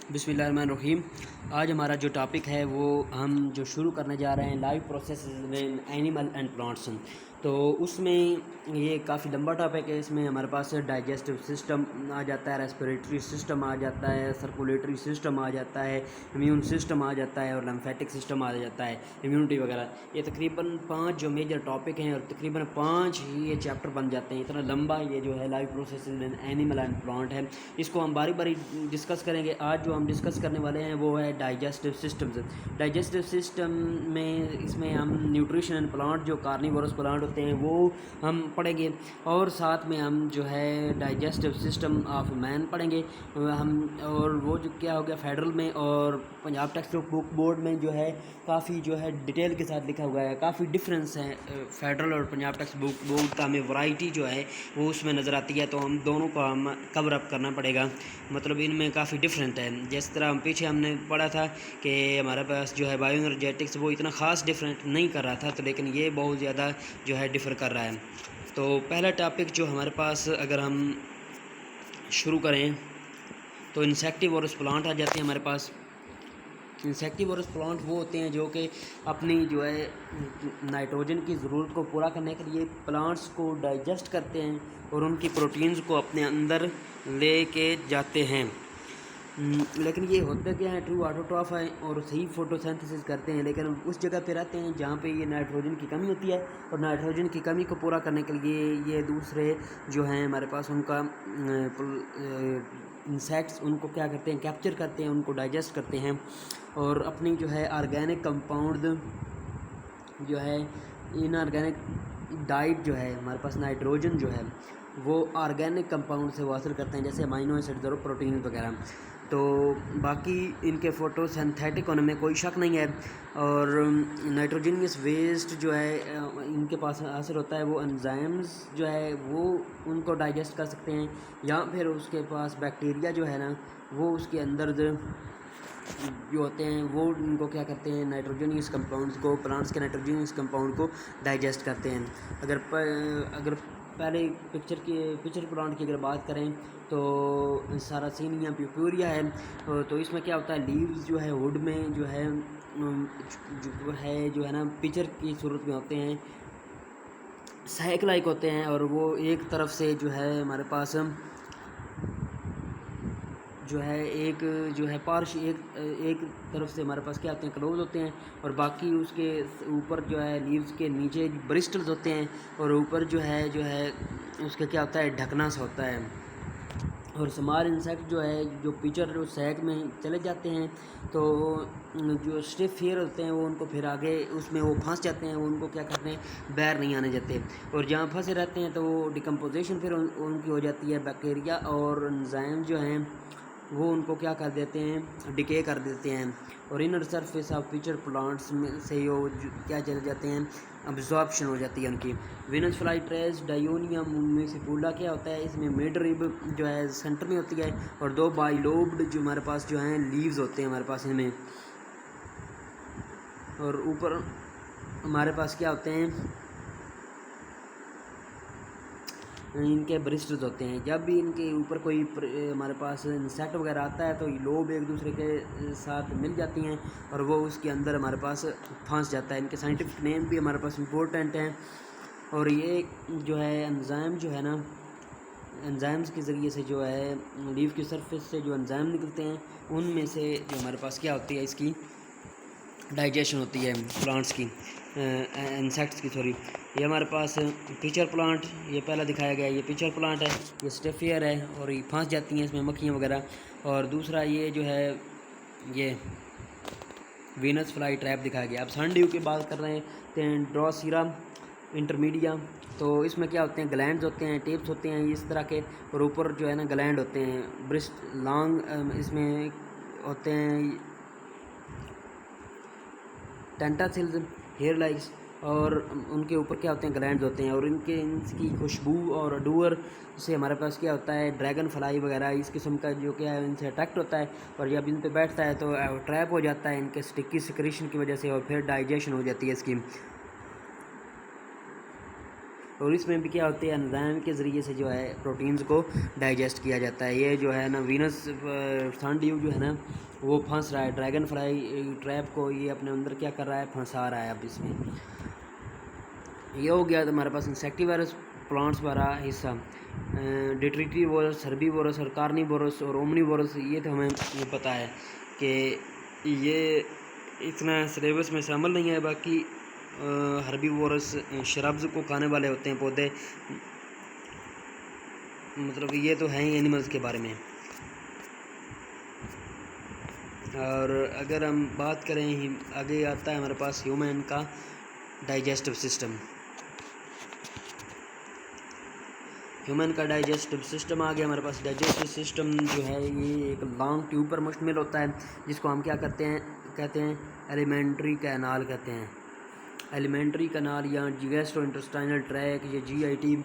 बिस्मिल्लाहिर्रहमानिर्रहीम। आज हमारा जो टॉपिक है वो हम जो शुरू करने जा रहे हैं live process in animal and plants. तो उसमें ये काफ़ी लंबा टॉपिक है। इसमें हमारे पास डाइजेस्टिव सिस्टम आ जाता है, रेस्पिरेटरी सिस्टम आ जाता है, सर्कुलेटरी सिस्टम आ जाता है, इम्यून सिस्टम आ जाता है और लिम्फेटिक सिस्टम आ जाता है, इम्यूनिटी वगैरह। ये तकरीबन 5 जो मेजर टॉपिक हैं और तकरीबन 5 ही ये चैप्टर बन जाते हैं। इतना लंबा ये जो है live process in animal and plant है। इसको हम बारी बारी डिस्कस करेंगे। आज जो हम डिस्कस करने वाले हैं वो है डाइजेस्टिव सिस्टम्स। डाइजेस्टिव सिस्टम में इसमें हम न्यूट्रिशन एंड प्लांट जो कार्निवोरस प्लांट होते हैं वो हम पढ़ेंगे और साथ में हम जो है डाइजेस्टिव सिस्टम ऑफ मैन पढ़ेंगे हम। और वो जो क्या हो गया फेडरल में और पंजाब टेक्स्ट बुक बोर्ड में जो है काफ़ी जो है डिटेल के साथ लिखा हुआ है। काफ़ी डिफरेंस है फेडरल और पंजाब टेक्स्ट बुक बोर्ड का, हमें वैरायटी जो है वो उसमें नज़र आती है। तो हम दोनों को हम कवर अप करना पड़ेगा, मतलब इनमें काफ़ी डिफरेंट है। जिस तरह हम पीछे हमने पढ़ा था कि हमारे पास जो है बायो एनर्जेटिक्स वो इतना ख़ास डिफरेंट नहीं कर रहा था, तो लेकिन ये बहुत ज़्यादा जो है डिफ़र कर रहा है। तो पहला टॉपिक जो हमारे पास अगर हम शुरू करें तो इंसेक्टिवोरस प्लांट आ जाते हैं हमारे पास। इंसेक्टिवोरस प्लांट वो होते हैं जो कि अपनी जो है नाइट्रोजन की ज़रूरत को पूरा करने के लिए प्लांट्स को डाइजेस्ट करते हैं और उनकी प्रोटीन्स को अपने अंदर ले के जाते हैं। लेकिन ये होते क्या है, ट्रू ऑटोट्रॉफ है और सही फोटोसिंथेसिस करते हैं, लेकिन उस जगह पे रहते हैं जहाँ पे ये नाइट्रोजन की कमी होती है। और नाइट्रोजन की कमी को पूरा करने के लिए ये दूसरे जो हैं हमारे पास उनका इंसेक्ट्स उनको क्या करते हैं, कैप्चर करते हैं, उनको डाइजेस्ट करते हैं और अपनी जो है ऑर्गेनिक कंपाउंड जो है इनऑर्गेनिक डाइट जो है हमारे पास नाइट्रोजन जो है वो ऑर्गेनिक कंपाउंड से वो हासिल करते हैं, जैसे अमाइनो एसिड्स और प्रोटीन वगैरह। तो बाकी इनके फोटोसिंथेटिक होने में कोई शक नहीं है। और नाइट्रोजनियस वेस्ट जो है इनके पास हासिल होता है, वो एंजाइम्स जो है वो उनको डाइजेस्ट कर सकते हैं, या फिर उसके पास बैक्टीरिया जो है ना वो उसके अंदर जो होते हैं वो इनको क्या करते हैं, नाइट्रोजनियस कंपाउंड्स को, प्लांट्स के नाइट्रोजनियस कंपाउंड को डाइजेस्ट करते हैं। अगर पहले पिक्चर प्लांट की अगर बात करें तो सारासीनिया प्यूपुरिया है। तो इसमें क्या होता है, लीव्स जो है वुड में जो है ना पिक्चर की सूरत में होते हैं, सैक लाइक होते हैं। और वो एक तरफ से जो है हमारे पास जो है एक जो है पार्श एक तरफ से हमारे पास क्या होते हैं, क्लोज होते हैं, और बाकी उसके ऊपर जो है लीव्स के नीचे ब्रिस्टल्स होते हैं, और ऊपर जो है उसका क्या होता है, ढकना सा होता है। और स्मॉल इंसेक्ट जो है जो पिचर जो सैक में चले जाते हैं तो जो स्टिफ हेयर होते हैं वो उनको फिर आगे उसमें वो फंस जाते हैं, वो उनको क्या करते हैं, बाहर नहीं आने देते। और जहाँ फंसे रहते हैं तो वो डिकम्पोजिशन फिर उनकी हो जाती है, बैक्टीरिया और एंजाइम जो हैं वो उनको क्या कर देते हैं, डिके कर देते हैं। और inner surface of pitcher plants में से वो क्या चले जाते हैं, अब्जॉर्प्शन हो जाती है उनकी। विनस फ्लाई ट्रेस डायोनियम म्यूसिपुला क्या होता है, इसमें मिड रिब जो है सेंटर में होती है, और 2 बाइलोब्ड जो हमारे पास जो हैं लीव्स होते हैं हमारे पास इनमें। और ऊपर हमारे पास क्या होते हैं, इनके ब्रिस्टल्स होते हैं। जब भी इनके ऊपर कोई हमारे पास इंसेक्ट वगैरह आता है तो ये लोब एक दूसरे के साथ मिल जाती हैं और वो उसके अंदर हमारे पास फंस जाता है। इनके साइंटिफिक नेम भी हमारे पास इम्पोर्टेंट हैं। और ये जो है एंजाइम जो है ना, एंजाइम्स के ज़रिए से जो है लीफ की सरफेस से जो एंजाइम निकलते हैं उनमें से जो हमारे पास क्या होती है, इसकी डाइजेशन होती है प्लांट्स की, इंसेक्ट्स की सॉरी। ये हमारे पास पिचर प्लांट ये पहला दिखाया गया है, ये पिचर प्लांट है, ये स्टेफियर है और ये फंस जाती हैं इसमें मक्खियाँ वगैरह। और दूसरा ये जो है ये वीनस फ्लाई ट्रैप दिखाया गया। अब सनड्यू की बात कर रहे हैं, ड्रॉसीरा इंटरमीडिया, तो इसमें क्या होते हैं, ग्लैंड्स होते हैं, टेप्स होते हैं इस तरह के, और ऊपर जो है ना ग्लैंड होते हैं, ब्रिस्ट लॉन्ग इसमें होते हैं टेंटासिल्स, हेयर लाइक्स, और उनके ऊपर क्या होते हैं, ग्लैंड्स होते हैं। और इनकी खुशबू और अडूअर से हमारे पास क्या होता है, ड्रैगन फ्लाई वगैरह इस किस्म का जो क्या है इनसे अट्रैक्ट होता है, और जब इन पे बैठता है तो ट्रैप हो जाता है इनके स्टिकी सिक्रीशन की वजह से, और फिर डाइजेशन हो जाती है इसकी। और इसमें भी क्या होती है, एंजाइम के ज़रिए से जो है प्रोटीन्स को डाइजेस्ट किया जाता है। ये जो है ना वीनस सनड्यू जो है ना वो फंस रहा है ड्रैगन फ्लाई ट्रैप को, ये अपने अंदर क्या कर रहा है, फंसा रहा है। अब इसमें ये हो गया हमारे पास इंसेक्टिवायरस प्लांट्स वाला हिस्सा। डिट्रिटिवोरस, हर्बीवोरस और कार्निवोरस और ओमनीवोरस, ये तो हमें ये पता है कि ये इतना सिलेबस में शामिल नहीं है। बाकी हर्बीवोरस शरब्स को खाने वाले होते हैं पौधे, मतलब ये तो है ही एनिमल्स के बारे में। और अगर हम बात करें, आगे आता है हमारे पास ह्यूमन का डाइजेस्टिव सिस्टम। ह्यूमन का डाइजेस्टिव सिस्टम आ गया हमारे पास। डाइजेस्टिव सिस्टम जो है ये एक लॉन्ग ट्यूब पर मुश्तमिल होता है, जिसको हम क्या कहते हैं एलिमेंट्री कैनाल कहते हैं। एलिमेंट्री कैनाल या गैस्ट्रो इंटेस्टाइनल ट्रैक या जीआईटी,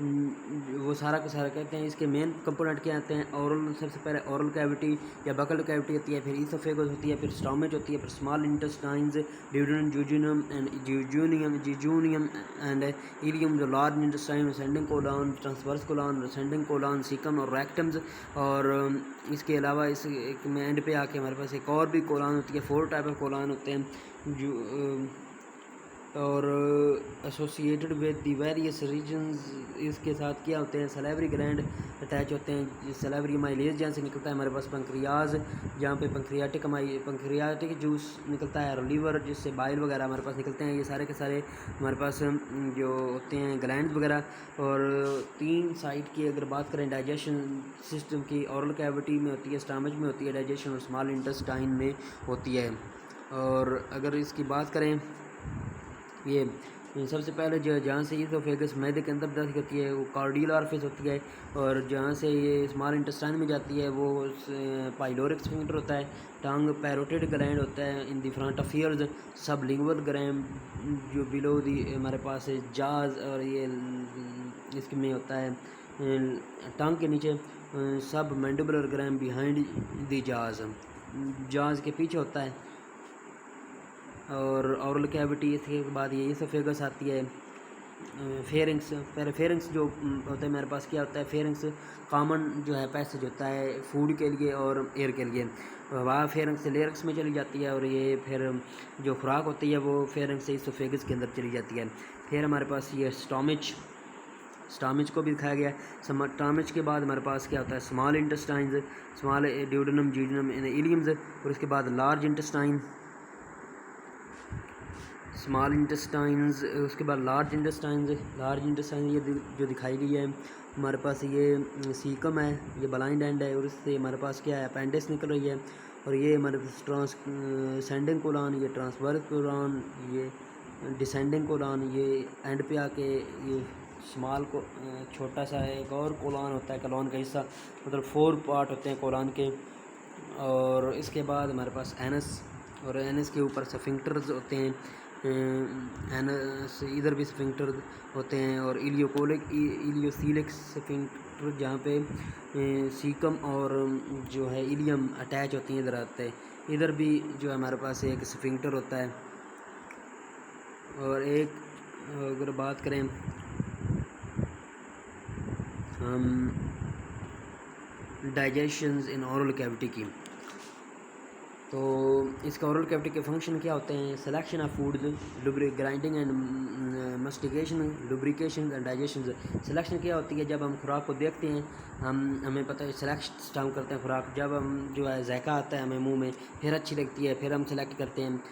वो सारा का सारा कहते हैं। इसके मेन कंपोनेंट क्या आते हैं, ओरल, सबसे पहले ओरल कैविटी या बकल कैविटी होती है, फिर ईसोफेगस होती है, फिर स्टोमेच होती है, फिर small intestines, duodenum, jejunum and jejunum and ileum, जो large intestine, ascending colon, transverse colon, ascending colon, caecum और रेक्टम्स। और इसके अलावा इस में एंड पे आके हमारे पास एक और भी कोलॉन होती है। 4 टाइप ऑफ कोलॉन होते हैं जो और associated with the various regions. इसके साथ क्या होते हैं, सलेवरी ग्लैंड अटैच होते हैं। सलेवरी माइलेज जहाँ से निकलता है हमारे पास पंक्रियाज, जहाँ पे पंक्रियाटिक जूस निकलता है, और लीवर जिससे बाइल वगैरह हमारे पास निकलते हैं। ये सारे के सारे हमारे पास जो होते हैं ग्लैंड वगैरह। और 3 साइड की अगर बात करें डाइजेशन सिस्टम की, ओरल कैविटी में होती है, स्टमच में होती है डाइजेशन, और स्मॉल इंटेस्टाइन में होती है। और अगर इसकी बात करें, ये सबसे पहले जो जहाँ से ईसोफेगस मैदे के अंदर दर्ज होती है वो कार्डियल ऑरिफिस होती है, और जहाँ से ये स्मॉल इंटेस्टाइन में जाती है वो पाइलोरिक स्फिंक्टर होता है। टंग पैरोटिड ग्लैंड होता है in the front of years. सब लिंगुअल ग्लैंड जो बिलो दी हमारे पास है जाज, और ये इसमें होता है टंग के नीचे। सब मैंडिबुलर ग्लैंड बिहाइंड द जाज के पीछे होता है। और ओरल कैविटी, इसके बाद ये ईसोफेगस आती है। फेरिंग्स, पहले फेरिंग्स जो होता है मेरे पास क्या होता है, फेरिंग्स कॉमन जो है पैसेज होता है फूड के लिए और एयर के लिए, वहाँ फेरिंग्स से लेरिक्स में चली जाती है, और ये फिर जो खुराक होती है वो फेरिंग्स से ईसोफेगस के अंदर चली जाती है। फिर हमारे पास ये स्टोमेच को भी दिखाया गया है। स्टोमेच के बाद हमारे पास क्या होता है, स्मॉल इंटेस्टाइन्स, स्मॉल ड्यूडेनम, जिजोनम, इलियम्स, और उसके बाद लार्ज इंटेस्टाइन, स्मॉल इंटेस्टाइन्स, उसके बाद लार्ज इंटेस्टाइन ये जो दिखाई गई है हमारे पास, ये सीकम है, ये ब्लाइंड एंड है, और इससे हमारे पास क्या है, अपेंडिक्स निकल रही है। और ये हमारे पास सेंडिंग कोलॉन, ये ट्रांसवर्स कोलॉन, ये डिसेंडिंग कोलॉन, ये एंड पे आके ये स्मॉल को छोटा सा एक और कोलॉन होता है, कोलॉन का हिस्सा, मतलब 4 पार्ट होते हैं कोलॉन के। और इसके बाद हमारे पास एनस, और एनस के ऊपर स्फिंक्टर्स होते हैं, एनस इधर भी स्फिंक्टर होते हैं, और इलियोसीलिक स्फिंक्टर जहाँ पे सीकम और जो है इलियम अटैच होती हैं इधर आते हैं। इधर भी जो है हमारे पास एक स्फिंक्टर होता है। और एक अगर बात करें हम डाइजेशंस इन ओरल कैविटी की, तो इसका ओरल कैविटी के फंक्शन क्या होते हैं, selection of food, grinding and mastication, lubrication and digestion. Selection क्या होती है, जब हम खुराक को देखते हैं, हमें पता है सेलेक्ट हम करते हैं खुराक, जब हम जो है जायका आता है हमें मुंह में, फिर अच्छी लगती है, फिर हम सेलेक्ट करते हैं,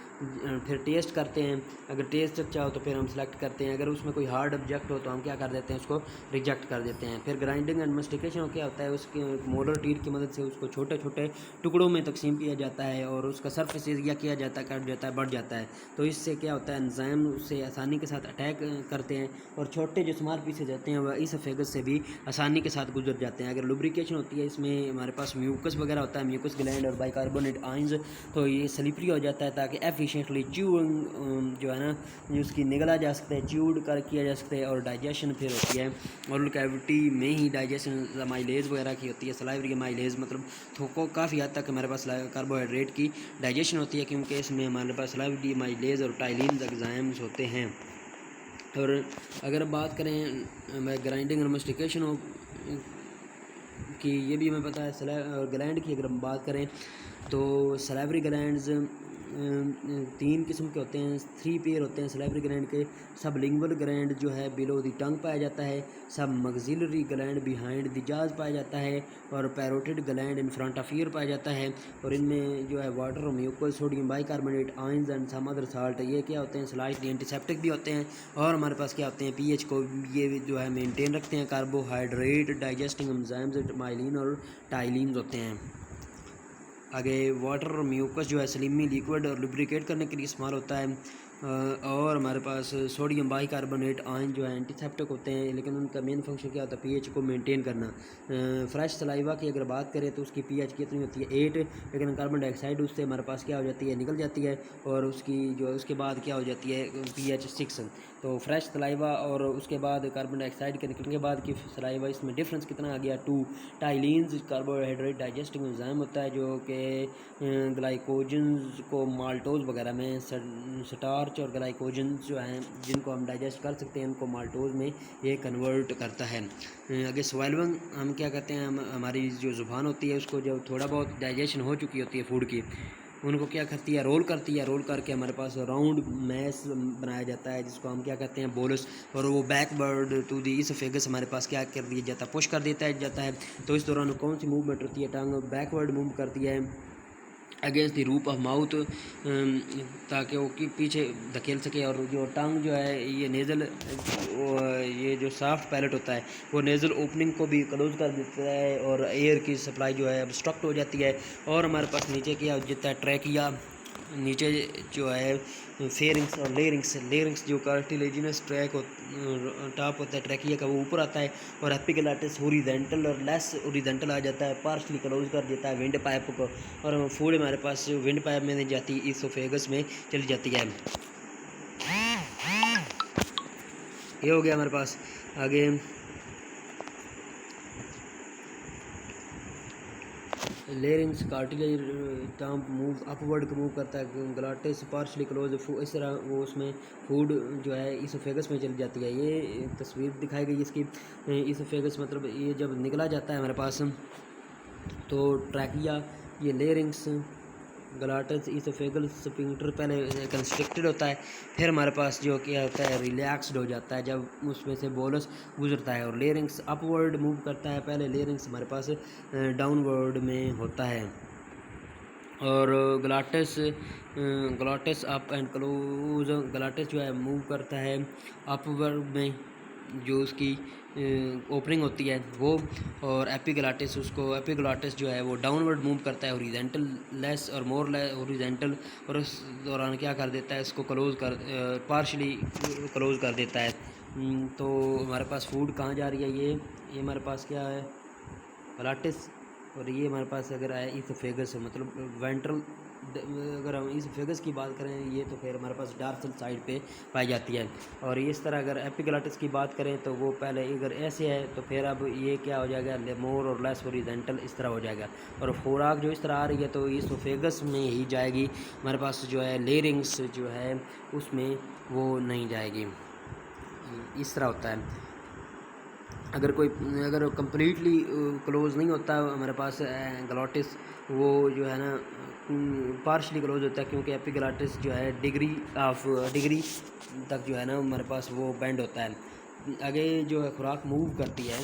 फिर टेस्ट करते हैं, अगर टेस्ट अच्छा हो तो फिर हम सेलेक्ट करते हैं, अगर उसमें कोई हार्ड ऑब्जेक्ट हो तो हम क्या कर देते हैं, उसको रिजेक्ट कर देते हैं। फिर ग्राइंडिंग एंड मस्टिकेशन क्या होता है, उसके मोलर टीथ की मदद से उसको छोटे छोटे टुकड़ों में तकसीम किया जाता है, और उसका सरफेस एरिया किया जाता है, कट जाता है, बढ़ जाता है। तो इससे क्या होता है, एंजाइम उससे आसानी के साथ अटैक करते हैं, और छोटे जो स्मॉल पीसेज रहते हैं वह ईसोफेगस से भी आसानी के साथ गुजर जाते हैं। अगर लुब्रिकेशन होती है, इसमें हमारे पास म्यूकस वगैरह होता है, म्यूकस ग्लैंड और बाइकार्बोनेट आयंस, तो ये स्लिपरी हो जाता है ताकि एफिशिएंटली च्यूइंग जो है ना जो उसकी निगला जा सकता है, च्यूड कर किया जा सकता है, और डाइजेशन फिर होती है ओरल कैविटी में ही। डाइजेशन माइलेज वगैरह की होती है, सलाइवरी माइलेज, मतलब थोको काफ़ी हद तक हमारे पास कार्बोहाइड्रेट की डाइजेशन होती है, क्योंकि इसमें हमारे पास सलाइवरी माइलेज और टाइलिन एंजाइम्स होते हैं। और अगर बात करें मैं ग्राइंडिंग और मस्टिकेशन हो कि ये भी हमें पता है। ग्लैंड की अगर हम बात करें तो सलाइवरी ग्लैंड्स 3 किस्म के होते हैं, 3 पेयर होते हैं सलाइवरी ग्लैंड के। सब लिंगुअल ग्लैंड जो है बिलो द टंग पाया जाता है, सब मक्सिलरी ग्लैंड बिहाइंड द जाज पाया जाता है, और parotid gland in front of ear पाया जाता है। और इनमें जो है water, mucus, sodium bicarbonate, ions and some other salt, ये क्या होते हैं स्लाइटली एंटीसेप्टिक भी होते हैं। और हमारे पास क्या होते हैं पीएच को ये जो है मेंटेन रखते हैं। कार्बोहाइड्रेट डाइजेस्टिंग एंजाइम्स माइलिन और टाइलिन्स होते हैं। आगे वाटर और म्यूकस जो है स्लिमी लिक्विड और लुब्रिकेट करने के लिए इस्तेमाल होता है। और हमारे पास सोडियम बाइकार्बोनेट आयन जो है एंटीसेप्टिक होते हैं, लेकिन उनका मेन फंक्शन क्या होता है पीएच को मेंटेन करना। फ्रेश सलाइवा की अगर बात करें तो उसकी पीएच कितनी होती है 8, लेकिन कार्बन डाइऑक्साइड उससे हमारे पास क्या हो जाती है निकल जाती है, और उसकी जो उसके बाद क्या हो जाती है पीएच 6। तो फ्रेश सलाइवा और उसके बाद कार्बन डाइऑक्साइड के निकलने के बाद की सलाइवा, इसमें डिफरेंस कितना आ गया 2। टाइलिन्स कार्बोहाइड्रेट डाइजेस्टिंग एंजाइम होता है जो कि ग्लाइकोजन्स को माल्टोज वगैरह में स्टार्च और ग्लाइकोजन्स जो हैं जिनको हम डाइजेस्ट कर सकते हैं उनको माल्टोज में ये कन्वर्ट करता है। आगे स्वाइलविंग हम क्या कहते हैं, हमारी जो ज़ुबान होती है उसको जब थोड़ा बहुत डाइजेशन हो चुकी होती है फूड की, उनको क्या करती है रोल करती है। रोल करके हमारे पास राउंड मैस बनाया जाता है जिसको हम क्या कहते हैं बोलस, और वो बैकवर्ड टू दी इसोफेगस हमारे पास क्या कर दिया जाता है पुश कर देता है जाता है। तो इस दौरान कौन सी मूवमेंट होती है, टंग बैकवर्ड मूव करती है अगेंस्ट द रूप ऑफ माउथ, ताकि वो पीछे धकेल सके। और जो टंग जो है ये नेज़ल, ये जो सॉफ्ट पैलेट होता है वो नेज़ल ओपनिंग को भी क्लोज कर देता है, और एयर की सप्लाई जो है ऑब्स्ट्रक्ट हो जाती है। और हमारे पास नीचे क्या हो जाता है ट्रैकिया, नीचे जो है फेरिंग्स और लेरिंग्स जो कार्टिलेजिनस ट्रैक टॉप होता है ट्रैकिया का वो ऊपर आता है, और एपिग्लॉटिस हॉरिजॉन्टल और लेस हॉरिजॉन्टल आ जाता है, पार्शली क्लोज कर देता है विंड पाइप को, और फूड हमारे पास विंड पाइप में नहीं जाती इसोफेगस में चली जाती है। ये हो गया हमारे पास। आगे larynx cartilage term move upward move करता है, ग्लाटिस पार्शली क्लोज, इस तरह वो उसमें फूड जो है इसोफेगस में चली जाती है। ये तस्वीर दिखाई गई इसकी। इसोफेगस मतलब ये जब निकला जाता है हमारे पास तो ट्रैकिया, ये लेरिंग्स, ग्लाटिस, इसोफेगल स्फिंक्टर पहले कंस्ट्रिक्टेड होता है, फिर हमारे पास जो क्या होता है रिलैक्स्ड हो जाता है जब उसमें से बोलस गुजरता है, और लेरिंग्स अपवर्ड मूव करता है। पहले लेरिंग्स हमारे पास डाउनवर्ड में होता है, और glottis up and close, glottis जो है मूव करता है अपवर्ड में जो उसकी ओपनिंग होती है वो, और एपिग्लॉटिस जो है वो डाउनवर्ड मूव करता है हॉरिजॉन्टल लेस और मोर हॉरिजॉन्टल, और उस दौरान क्या कर देता है इसको क्लोज कर पार्शली क्लोज कर देता है। तो हमारे पास फूड कहाँ जा रही है, ये हमारे पास क्या है ग्लाटिस, और ये हमारे पास अगर आए इसोफेगस मतलब वेंट्रल। अगर हम इसोफेगस की बात करें ये तो फिर हमारे पास डार्सल साइड पे पाई जाती है। और इस तरह अगर एपिग्लॉटिस की बात करें तो वो पहले अगर ऐसे है तो फिर अब ये क्या हो जाएगा मोर और लेस हॉरिजॉन्टल इस तरह हो जाएगा, और खुराक जो इस तरह आ रही है तो इसोफेगस में ही जाएगी, हमारे पास जो है लेरिंग्स जो है उसमें वो नहीं जाएगी। इस तरह होता है। अगर कंप्लीटली क्लोज नहीं होता हमारे पास ग्लॉटिस, वो जो है ना पार्शली क्लोज होता है, क्योंकि एपिग्लॉटिस जो है डिग्री तक जो है ना हमारे पास वो बेंड होता है। आगे जो है खुराक मूव करती है,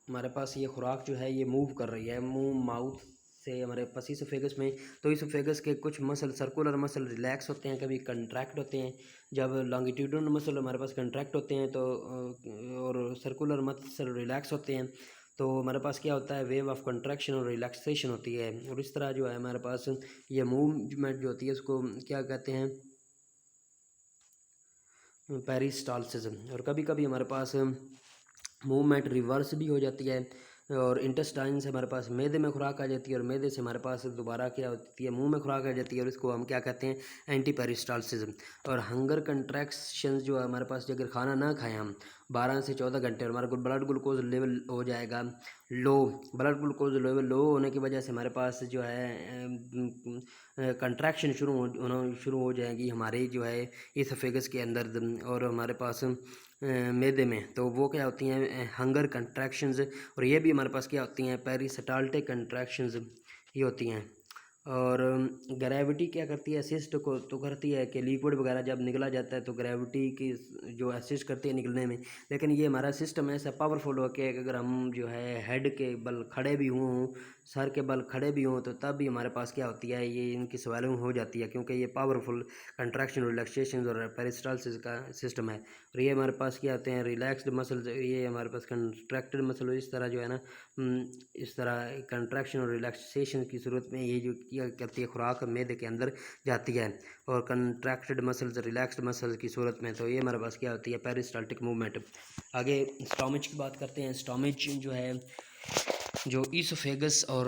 हमारे पास ये खुराक जो है ये मूव कर रही है मुंह माउथ से हमारे पास इसोफेगस में। तो इसोफेगस के कुछ मसल सर्कुलर मसल रिलैक्स होते हैं, कभी कंट्रैक्ट होते हैं। जब लॉन्गिट्यूडनल मसल हमारे पास कंट्रैक्ट होते हैं तो और सर्कुलर मसल रिलैक्स होते हैं, तो हमारे पास क्या होता है वेव ऑफ कंट्रैक्शन और रिलैक्सेशन होती है। और इस तरह जो है हमारे पास ये मूवमेंट जो होती है उसको क्या कहते हैं पेरिस्टाल्सिस। और कभी कभी हमारे पास मूवमेंट रिवर्स भी हो जाती है, और इंटेस्टाइन से हमारे पास मैदे में खुराक आ जाती है और मैदे से हमारे पास दोबारा क्या होती है, मुंह में खुराक आ जाती है और इसको हम क्या कहते हैं, एंटी पेरिस्टालसिस। और हंगर कंट्रैक्शन जो है हमारे पास, अगर खाना ना खाएं हम 12 से 14 घंटे, और हमारा ब्लड ग्लूकोज लेवल हो जाएगा लो। ब्लड ग्लूकोज लेवल लो होने की वजह से हमारे पास जो है कंट्रैक्शन शुरू हो जाएगी हमारे जो है इसोफेगस के अंदर और हमारे पास मैदे में। तो वो क्या होती हैं, हंगर कंट्रैक्शंस। और ये भी हमारे पास क्या होती हैं, पेरिस्टाल्टिक कंट्रैक्शंस ये होती हैं। और ग्रेविटी क्या करती है, असिस्ट को तो करती है कि लिक्विड वगैरह जब निकला जाता है तो ग्रेविटी की जो असिस्ट करती है निकलने में। लेकिन ये हमारा सिस्टम ऐसा पावरफुल हो कि अगर हम जो है हेड के बल खड़े भी हों, सर के बल खड़े भी हों, तो तब भी हमारे पास क्या होती है, ये इनकी स्वेलिंग हो जाती है, क्योंकि ये पावरफुल कंट्रैक्शन, रिलैक्सेशन और पेरिस्टाल्सिस का सिस्टम है। और ये हमारे पास क्या होते हैं, रिलैक्स्ड मसल्स, ये हमारे पास कंट्रैक्टेड मसल, इस तरह जो है ना, इस तरह कंट्रैक्शन और रिलैक्सेशन की सूरत में ये जो क्या करती है, खुराक मैदे के अंदर जाती है। और कंट्रैक्टेड मसल्स, रिलैक्स्ड मसल्स की सूरत में, तो ये हमारे पास क्या होती है, पेरिस्टाल्टिक मूवमेंट। आगे स्टोमच की बात करते हैं। स्टोमच जो है, जो ईसोफेगस और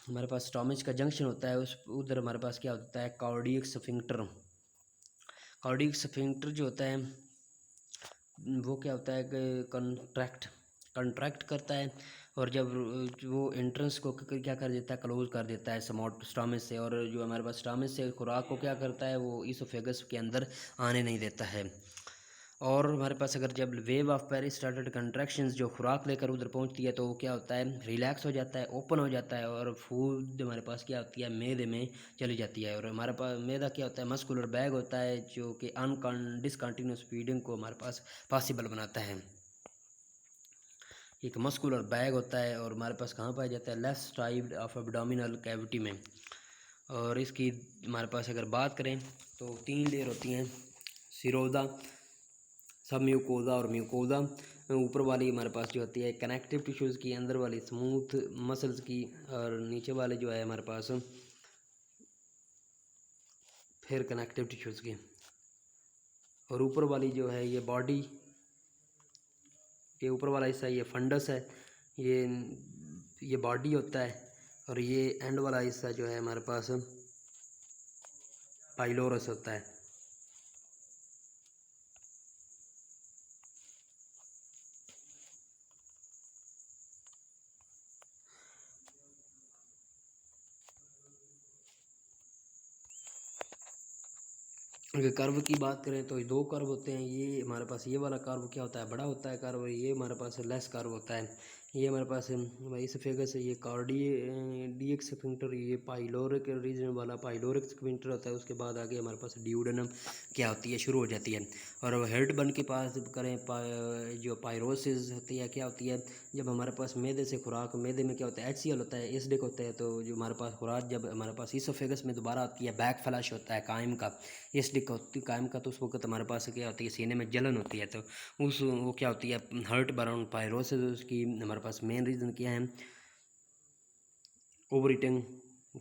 हमारे पास स्टोमच का जंक्शन होता है, उस उधर हमारे पास क्या होता है, कार्डियक स्फिंक्टर। कार्डियक स्फिंक्टर जो होता है वो क्या होता है कि कंट्रैक्ट करता है, और जब वो एंट्रेंस को क्या कर देता है, क्लोज कर देता है स्टोमच से। और जो हमारे पास स्टोमच से खुराक को क्या करता है, वो ईसोफेगस के अंदर आने नहीं देता है। और हमारे पास अगर जब वेव ऑफ पेरिस्टाल्टिक कंट्रैक्शंस जो खुराक लेकर उधर पहुंचती है, तो वो क्या होता है, रिलैक्स हो जाता है, ओपन हो जाता है, और फूड हमारे पास क्या होती है, मैदे में चली जाती है। और हमारे पास मैदा क्या होता है, मस्कुलर बैग होता है, जो कि डिसकंटिन्यूस फीडिंग को हमारे पास पॉसिबल बनाता है। एक मस्कुलर बैग होता है, और हमारे पास कहाँ पाया जाता है, left side of abdominal cavity में। और इसकी हमारे पास अगर बात करें तो 3 लेयर होती हैं, सिरोदा, सब म्यूकोजा और म्यूकोजा। ऊपर वाली हमारे पास जो होती है कनेक्टिव टिश्यूज़ की, अंदर वाली स्मूथ मसल्स की, और नीचे वाले जो है हमारे पास फिर कनेक्टिव टिश्यूज़ की। और ऊपर वाली जो है ये बॉडी, ये ऊपर वाला हिस्सा ये फंडस है, ये बॉडी होता है। और ये एंड वाला हिस्सा जो है हमारे पास पाइलोरस होता है। अगर कर्व की बात करें तो 2 कर्व होते हैं। ये हमारे पास ये वाला कर्व क्या होता है, बड़ा होता है कर्व, ये हमारे पास लेस कर्व होता है। ये हमारे पास इसोफेगस है, ये कार्डियक स्फिंक्टर, ये पाइलोरिक रीजन वाला पाइलोरिक स्फिंक्टर होता है। उसके बाद आगे हमारे पास ड्यूडेनम क्या होती है, शुरू हो जाती है। और हेड बन के पास करें जो पायरोसिस होती है, क्या होती है, जब हमारे पास मैदे से खुराक, मैदे में क्या होता है, HCl होता है, एसिडिक होता है। तो जो हमारे पास खुराक जब हमारे पास इसोफेगस में दोबारा आती है, बैक फ्लैश होता है कायम का, एसिडिक होती कायम का, तो उस वक्त हमारे पास क्या होती है, सीने में जलन होती है। तो वो क्या होती है, हर्ट बराउंड पायरोसिस। उसकी हमारे पास मेन रीज़न क्या है, ओवर ईटिंग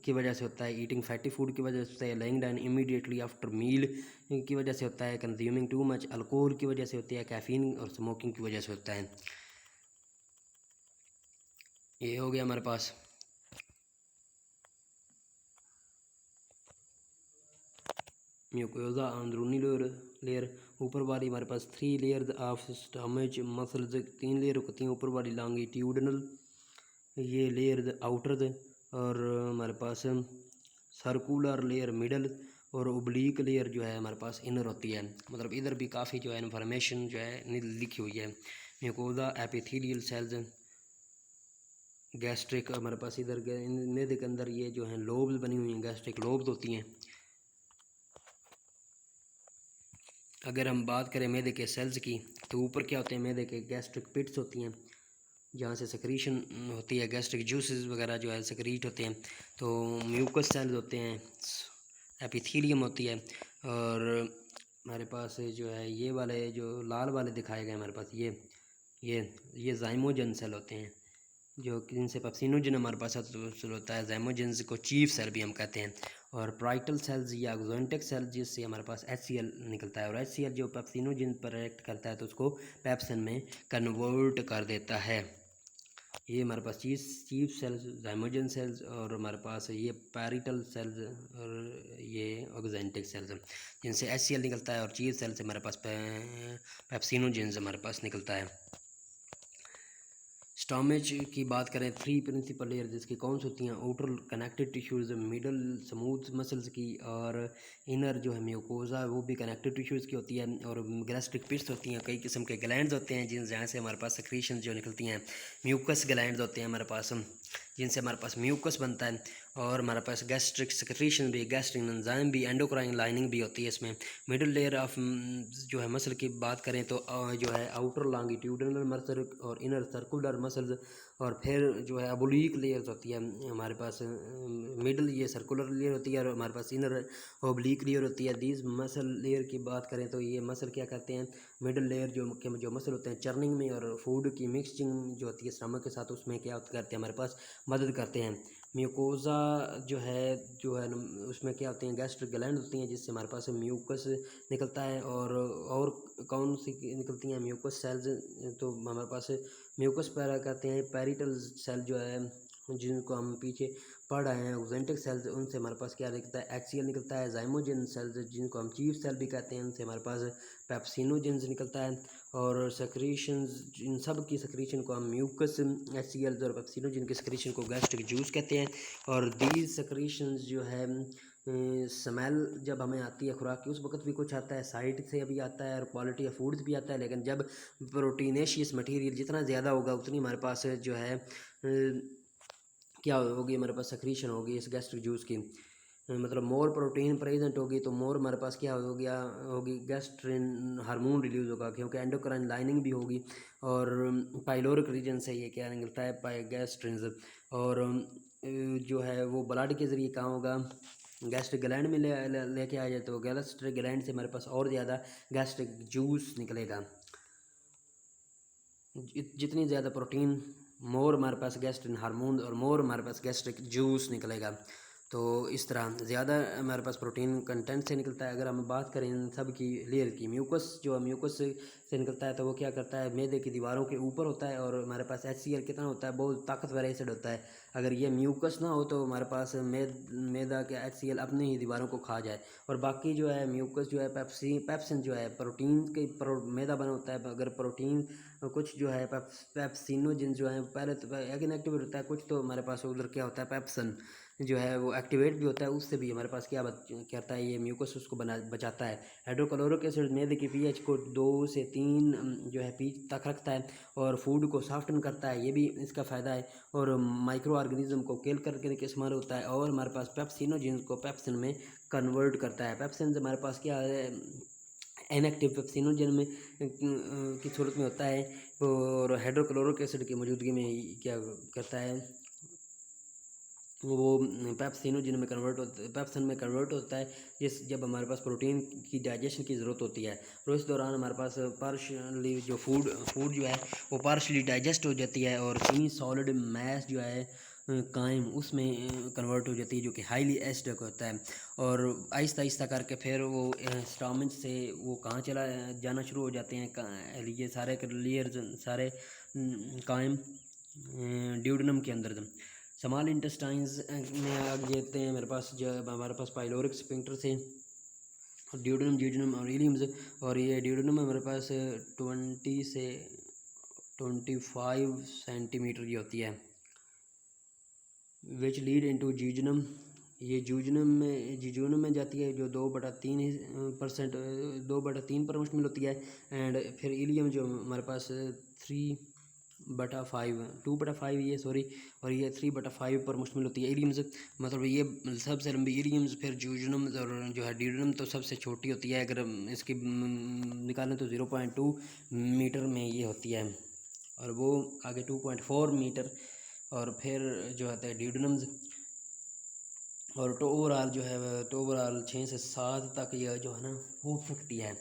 की वजह से होता है, ईटिंग फैटी फूड की वजह से होता है, laying down immediately after meal की वजह से होता है, कंज्यूमिंग टू मच अल्कोहल की वजह से होती है, कैफीन और स्मोकिंग की वजह से होता है। ये हो गया हमारे पास म्यूकोजा अंदरूनी लेयर। ऊपर वाली हमारे पास 3 layer of stomach muscles, 3 layer होती हैं ऊपर वाली, लॉन्गिट्यूडनल, ये लेयर आउटर, और हमारे पास सर्कुलर लेयर मिडल, और ओब्लीक लेयर जो है हमारे पास इनर होती है। मतलब इधर भी काफ़ी जो है इन्फॉर्मेशन जो है लिखी हुई है। म्यूकोजा एपिथेलियल सेल्स, गैस्ट्रिक, हमारे पास इधर मैदे के अंदर ये जो है लोब्स बनी हुई हैं, गैस्ट्रिक लोब्स होती हैं। अगर हम बात करें मैदे के सेल्स की, तो ऊपर क्या होते हैं, मैदे के गैस्ट्रिक पिट्स होती हैं, जहाँ से सेक्रीशन होती है, गैस्ट्रिक जूसेस वगैरह जो है सेक्रीट होते हैं। तो म्यूकस सेल्स होते हैं, एपिथीलियम होती है। और हमारे पास जो है ये वाले जो लाल वाले दिखाए गए हमारे पास, ये जाइमोजन सेल होते हैं, जो कि इनसे पेप्सिनोजन हमारे पास हासिल होता है। जाइमोजेंस को चीफ सेल भी हम कहते हैं। और प्राइटल सेल्स या एक्सोंटिक सेल्स, जिससे हमारे पास HCl निकलता है, और HCl जो पेप्सिनोजन पर रिएक्ट करता है तो उसको पेप्सिन में कन्वर्ट कर देता है। ये हमारे पास चीफ सेल्स, जाइमोजन सेल्स, और हमारे पास ये पैरिटल सेल्स और ये ऑक्जेंटिक सेल्स जिनसे HCl निकलता है, और चीफ सेल से हमारे पास पेप्सिनोजेंस हमारे पास निकलता है। स्टोमेच की बात करें, 3 प्रिंसिपल लेयर जिसकी कौन सी होती हैं, outer connective tissues, middle smooth muscles की, और इनर जो है म्यूकोजा वो भी कनेक्टिव टिश्यूज़ की होती है, और गैस्ट्रिक पिट्स होती हैं, कई किस्म के ग्लैंड्स होते हैं जहाँ से हमारे पास सेक्रीशन जो निकलती हैं, म्यूकस ग्लैंड्स होते हैं हमारे पास जिनसे हमारे पास म्यूकस बनता है, और हमारे पास गैस्ट्रिक सेक्रीशन भी, गैस्ट्रिक एंजाइम भी, एंडोक्राइन लाइनिंग भी होती है इसमें। मिडिल लेयर ऑफ जो है मसल की बात करें तो जो है आउटर लॉन्गिट्यूडिनल मसल और इनर सर्कुलर मसल्स, और फिर जो है ओब्लीक लेयर्स होती है हमारे पास, मिडल ये सर्कुलर लेयर होती है, और हमारे पास इनर ओब्लीक लेयर होती है। दीज मसल लेयर की बात करें तो ये मसल क्या करते हैं, मिडल लेयर जो मसल होते हैं चर्निंग में और फूड की मिक्सिंग जो होती है स्टमक के साथ, उसमें क्या करते हैं हमारे पास मदद करते हैं। म्यूकोज़ा जो है उसमें क्या होते हैं, गैस्ट्रिक ग्लैंड होती हैं जिससे हमारे पास म्यूकस निकलता है, और कौन सी निकलती हैं म्यूकस सेल्स, तो हमारे पास म्यूकस पैरा कहते हैं, पैरिटल सेल जो है जिनको हम पीछे पढ़ रहे हैं, ऑक्जेंटिक सेल्स, उनसे हमारे पास क्या निकलता है, HCl निकलता है। जाइमोजन सेल्स जिनको हम चीफ सेल भी कहते हैं, उनसे हमारे पास पेप्सिनोजेंस निकलता है, और सेक्रीशंस, इन सब की सेक्रीशन को हम म्यूकस, HCl और पेप्सिनोजेन की सेक्रीशन को गैस्ट्रिक जूस कहते हैं। और दीज सेक्रीशंस जो है स्मेल जब हमें आती है खुराक की, उस वक्त भी कुछ आता है, साइड से भी आता है, और क्वालिटी ऑफ फूड्स भी आता है, लेकिन जब प्रोटीनेशियस मटेरियल जितना ज़्यादा होगा उतनी हमारे पास जो है क्या होगी, हमारे पास सेक्रीशन होगी इस गैस्ट्रिक जूस की, मतलब मोर प्रोटीन प्रेजेंट होगी तो मोर हमारे पास क्या हो गया होगी, गैस्ट्रिन हार्मोन रिलीज होगा, क्योंकि एंडोक्राइन लाइनिंग भी होगी, और पाइलोरिक रीजन से ये क्या निकलता है, गैस्ट्रिन्स, और जो है वो ब्लड के ज़रिए कहाँ होगा, गैस्ट्रिक ग्लैंड में लेके आ जाए, तो गैस्ट्रिक ग्लैंड से हमारे पास और ज़्यादा गैस्ट्रिक जूस निकलेगा। जितनी ज़्यादा प्रोटीन, मोर हमारे पास गैस्ट्रिन हार्मोन, और मोर हमारे पास गैस्ट्रिक जूस निकलेगा। तो इस तरह ज़्यादा हमारे पास प्रोटीन कंटेंट से निकलता है। अगर हम बात करें इन सब की लेयर की, म्यूकस जो म्यूकस से निकलता है तो वो क्या करता है, मैदे की दीवारों के ऊपर होता है, और हमारे पास HCl कितना होता है, बहुत ताकतवर एसिड होता है। अगर ये म्यूकस ना हो तो हमारे पास मैदा के HCl अपने ही दीवारों को खा जाए, और बाकी जो है म्यूकस जो है पेप्सिन जो है प्रोटीन के मैदा बना होता है। अगर प्रोटीन कुछ जो है पेप्सिनोजेन जो है पहले तो इनएक्टिवेट होता है, कुछ तो हमारे पास उधर क्या होता है, पेप्सन जो है वो एक्टिवेट भी होता है, उससे भी हमारे पास क्या करता है, ये म्यूकस उसको बचाता है। हाइड्रोक्लोरिक एसिड मैदे की pH को 2 से 3 जो है pH तक रखता है, और फूड को सॉफ्टन करता है, ये भी इसका फ़ायदा है। और माइक्रो ऑर्गेनिज्म को किल करके इस्तेमाल होता है, और हमारे पास पेप्सिनोजेन को पेप्सिन में कन्वर्ट करता है। पेप्सिन हमारे पास क्या है, इनएक्टिव पेप्सिनोजेन में की सूरत में होता है, और हाइड्रोक्लोरिक एसिड की मौजूदगी में क्या करता है, वो पेप्सिनोजेन में कन्वर्ट होता, पेप्सिन में कन्वर्ट होता है, जब हमारे पास प्रोटीन की डाइजेशन की ज़रूरत होती है, तो इस दौरान हमारे पास पार्शली जो फूड जो है वो पार्शली डाइजेस्ट हो जाती है, और सेमी सॉलिड मैस जो है कायम उसमें कन्वर्ट हो जाती है, जो कि हाईली एसिडिक होता है, और आहिस्ता आहिस्ता करके फिर वो स्टमच से वो कहाँ चला जाना शुरू हो जाते हैं, ये सारे लेयर्स सारे कायम ड्यूडेनम के अंदर। स्मॉल इंटेस्टाइन्स में आ जाते हैं मेरे पास, जब हमारे पास पाइलोरिक स्फिंक्टर से ड्यूडेनम जीजनम और इलियम्स, और ये ड्यूडेनम हमारे पास 20 से 25 सेंटीमीटर की होती है, विच लीड इनटू जीजनम। ये जीजनम में जाती है, जो 2/3% 2/3 में होती है, एंड फिर इलियम जो हमारे पास 2/5 ये सॉरी, और ये 3/5 पर मुश्तमिल होती है इलियम्स, मतलब ये सबसे लंबी इलियम्स, फिर जूजनम और जो है ड्यूडेनम तो सबसे छोटी होती है। अगर इसकी निकालें तो 0.2 मीटर में ये होती है, और वो आगे 2.4 मीटर, और फिर जो होता है ड्यूडेनम्स, और ओवरऑल जो है ओवरऑल 6 से 7 तक यह जो है ना हो सकती है।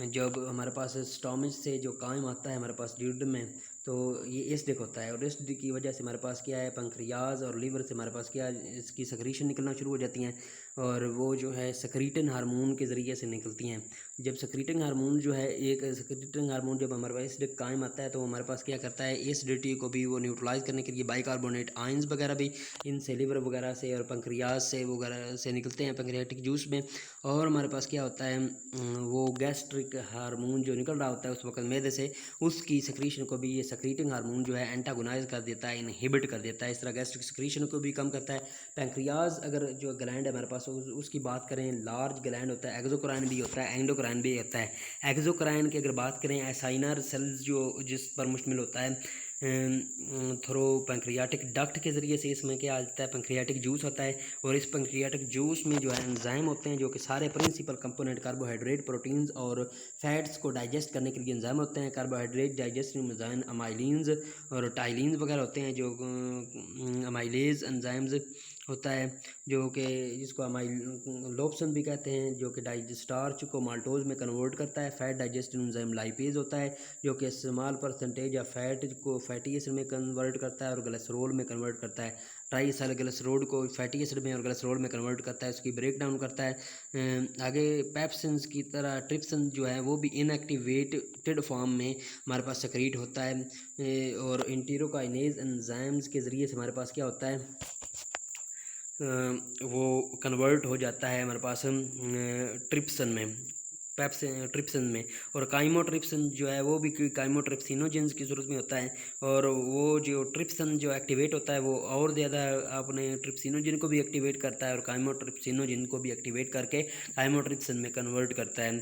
जब हमारे पास स्टोमेज से जो काम आता है हमारे पास ड्यूडेनम में, तो ये एसिडिक होता है, और एसिडिक की वजह से हमारे पास क्या है, पंक्रियाज और लीवर से हमारे पास क्या इसकी सेक्रीशन निकलना शुरू हो जाती हैं, और वो जो है सक्रीटिन हार्मोन के ज़रिए से निकलती हैं। जब सक्रीटिन हार्मोन जो है, एक सक्रीटिन हार्मोन जब हमारे पास एसिडिक कायम आता है तो हमारे पास क्या करता है, एसिडिटी को भी वो न्यूट्रलाइज़ करने के लिए बाइकार्बोनेट आयंस वगैरह भी इनसे लिवर वगैरह से और पंक्रियाज से वगैरह से निकलते हैं पैंक्रियाटिक जूस में। और हमारे पास क्या होता है, वो गैस्ट्रिक हार्मोन जो निकल रहा होता है उस वक्त मैदे से, उसकी सक्रीशन को भी ये सक्रीटिंग हार्मोन जो है एंटागोनाइज कर देता है, इनहिबिट कर देता है। इस तरह गैस्ट्रिक सक्रीशन को भी कम करता है। पैंक्रियाज अगर जो ग्लैंड है हमारे पास उसकी बात करें, लार्ज ग्लैंड होता है, एक्सोक्राइन भी होता है, एंडोक्राइन भी होता है। एक्सोक्राइन की अगर बात करें, एसाइनर सेल्स जो जिस पर मुश्तमिल होता है थ्रो पैंक्रियाटिक डक्ट के ज़रिए से इसमें क्या आता है, पैंक्रियाटिक जूस होता है। और इस पैंक्रियाटिक जूस में जो है एंजाइम होते हैं जो कि सारे प्रिंसिपल कंपोनेंट कार्बोहाइड्रेट, प्रोटीन्स और फैट्स को डाइजेस्ट करने के लिए एंजाइम होते हैं। कार्बोहाइड्रेट डाइजेस्टिव एंजाइम अमाइलिन्स और टाइलिन्स वगैरह होते हैं, जो अमाइलेज एंजाइम्स होता है जो कि जिसको लोप्सन भी कहते हैं, जो कि स्टार्च को माल्टोज में कन्वर्ट करता है। फैट डाइजेस्टिव एंजाइम लाइपेज होता है जो कि स्मॉल परसेंटेज या फैट को फैटी एसिड में कन्वर्ट करता है और ग्लिसरॉल में कन्वर्ट करता है। ट्राइसैलिग्लिसरॉल को फैटी एसिड में और ग्लिसरॉल में कन्वर्ट करता है, उसकी ब्रेक डाउन करता है। आगे पेप्सिन्स की तरह ट्रिप्सिन जो है वो भी इनएक्टिवेटेड फॉर्म में हमारे पास सेक्रेट होता है। और इंटेरोकाइनेज एंजाइम्स के ज़रिए से हमारे पास क्या होता है, वो कन्वर्ट हो जाता है हमारे पास ट्रिप्सन में, ट्रिप्सन में। और काइमोट्रिप्सन जो है वो भी काइमोट्रिप्सिनोजेंस की ज़रूरत में होता है। और वो जो ट्रिप्सन जो एक्टिवेट होता है वो और ज़्यादा अपने ट्रिप्सिनोजिन को भी एक्टिवेट करता है और काइमोट्रिप्सिनोजिन को भी एक्टिवेट करके काइमोट्रिप्सन में कन्वर्ट करता है।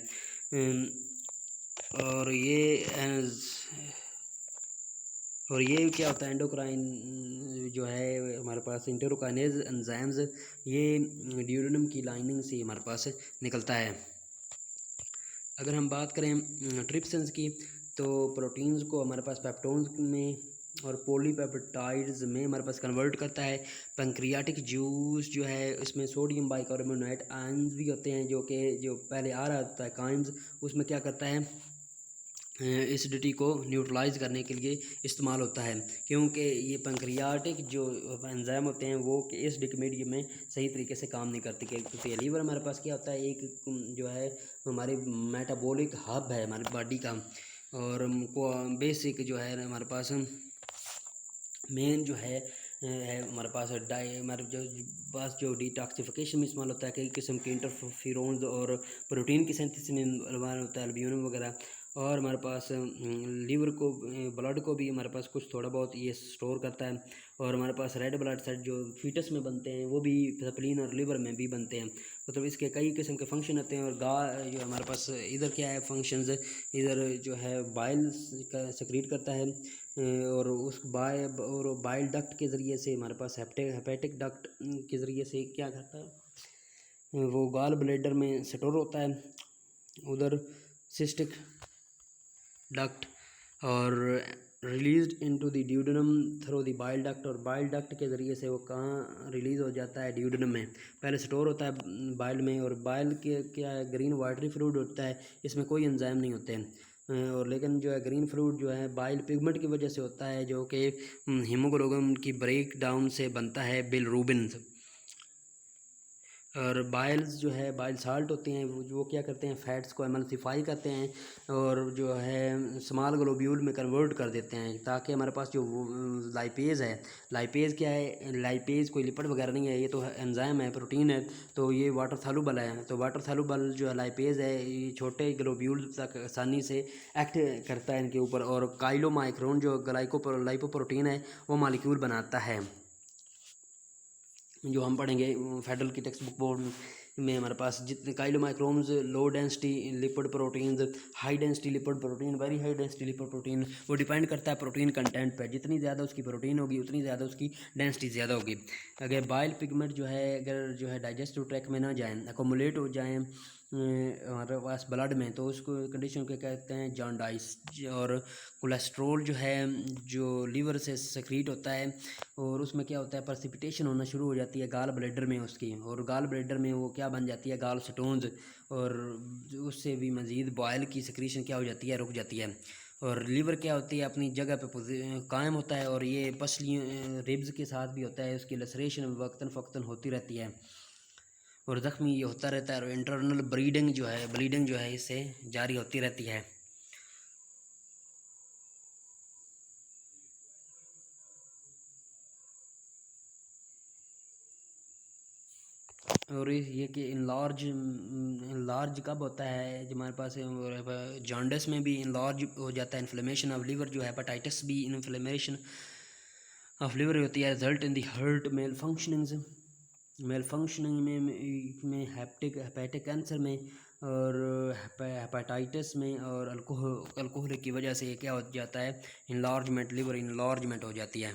और ये क्या होता है, एंडोक्राइन जो है हमारे पास इंटेरोकाइनेज एंजाइम्स, ये ड्यूडेनम की लाइनिंग से हमारे पास निकलता है। अगर हम बात करें ट्रिप्सिन्स की, तो प्रोटीन्स को हमारे पास पेप्टोन्स में और पॉलीपेप्टाइड्स में हमारे पास कन्वर्ट करता है। पैंक्रियाटिक जूस जो है इसमें सोडियम बाइकार्बोनेट आयंस भी होते हैं, जो पहले आ रहा होता है काइम्स, उसमें क्या करता है, एसिडिटी को न्यूट्रलाइज करने के लिए इस्तेमाल होता है। क्योंकि ये पैंक्रियाटिक जो एंजाइम होते हैं वो एसिडिक मीडियम में सही तरीके से काम नहीं करते। क्योंकि लीवर हमारे पास क्या होता है, एक जो है हमारी मेटाबॉलिक हब है हमारी बॉडी का, और बेसिक जो है हमारे पास मेन जो है हमारे पास जो डिटॉक्सिफिकेशन में इस्तेमाल होता है, कई किस्म के इंटरफेरोन्स और प्रोटीन की सिंथेसिस में इस्तेमाल होता है, अल्ब्यूमिन वगैरह। और हमारे पास लीवर को, ब्लड को भी हमारे पास कुछ थोड़ा बहुत ये स्टोर करता है। और हमारे पास रेड ब्लड सेल जो फीटस में बनते हैं वो भी स्प्लीन और लिवर में भी बनते हैं। मतलब इसके कई किस्म के फंक्शन होते हैं। और जो हमारे पास इधर क्या है फंक्शंस, इधर जो है बाइल का सेक्रेट करता है, और उस बाइल डक्ट के ज़रिए से हमारे पास हेपेटिक डक्ट के ज़रिए से क्या करता है, वो गॉल ब्लैडर में स्टोर होता है। उधर सिस्टिक डक्ट और released into the duodenum through the bile duct, और बाइल डक्ट के ज़रिए से वो कहाँ रिलीज़ हो जाता है, ड्यूडेनम में। पहले स्टोर होता है बाइल में, और बाइल के क्या है, ग्रीन वाटरी फ्लूइड होता है, इसमें कोई एंजाइम नहीं होते हैं। और लेकिन जो है ग्रीन फ्लूइड जो है बाइल पिगमेंट की वजह से होता है, जो कि हीमोग्लोबिन की ब्रेक डाउन से बनता है बिलरुबिन। और बाइल्स जो है बाइल साल्ट होते हैं वो क्या करते हैं, फैट्स को एमल्सिफाई करते हैं और जो है स्मॉल ग्लोब्यूल में कन्वर्ट कर देते हैं, ताकि हमारे पास जो लाइपेज है, लाइपेज क्या है, लाइपेज कोई लिपिड वगैरह नहीं है, ये तो एंजाइम है, प्रोटीन है, तो ये वाटर सॉल्युबल है। तो वाटर सॉल्युबल जो है लाइपेज है, ये छोटे ग्लोब्यूल तक आसानी से एक्ट करता है इनके ऊपर। और काइलोमाइक्रोन जो लाइपोप्रोटीन है वो मॉलिक्यूल बनाता है, जो हम पढ़ेंगे फेडरल की टेक्स्ट बुक बोर्ड में। हमारे पास जितने chylomicrons, low density lipid proteins, high density lipid protein, very high density lipid protein, वो डिपेंड करता है प्रोटीन कंटेंट पे। जितनी ज़्यादा उसकी प्रोटीन होगी उतनी ज़्यादा उसकी डेंसिटी ज़्यादा होगी। अगर बाइल पिगमेंट जो है अगर जो है डाइजेस्टिव ट्रैक में ना जाएँ, अकोमुलेट हो जाएँ हमारे पास ब्लड में, तो उसको कंडीशन को कहते हैं जॉन्डाइस। और कोलेस्ट्रोल जो है जो लीवर से सेक्रीट होता है, और उसमें क्या होता है, प्रेसिपिटेशन होना शुरू हो जाती है गाल ब्लैडर में उसकी, और गाल ब्लैडर में वो क्या बन जाती है, गाल स्टोन्स, और उससे भी मज़ीद बॉयल की सिक्रीशन क्या हो जाती है, रुक जाती है। और लीवर क्या होती है, अपनी जगह पे कायम होता है, और ये पसली रिब्स के साथ भी होता है, उसकी लसरेशन वक्तन फ़क्तन होती रहती है। और ज़ख्मी ये होता रहता है और इंटरनल ब्लीडिंग जो है इससे जारी होती रहती है। और ये कि इनलार्ज कब होता है, जो हमारे पास जॉन्डिस में भी इनलार्ज हो जाता है, इन्फ्लेमेशन ऑफ लिवर जो हेपेटाइटिस भी इन्फ्लेमेशन ऑफ लिवर होती है, result in the heart malfunctioning में हेपेटिक कैंसर में और हेपेटाइटिस में और अल्कोहल की वजह से क्या हो जाता है, इनलार्जमेंट, लिवर इनलार्जमेंट हो जाती है।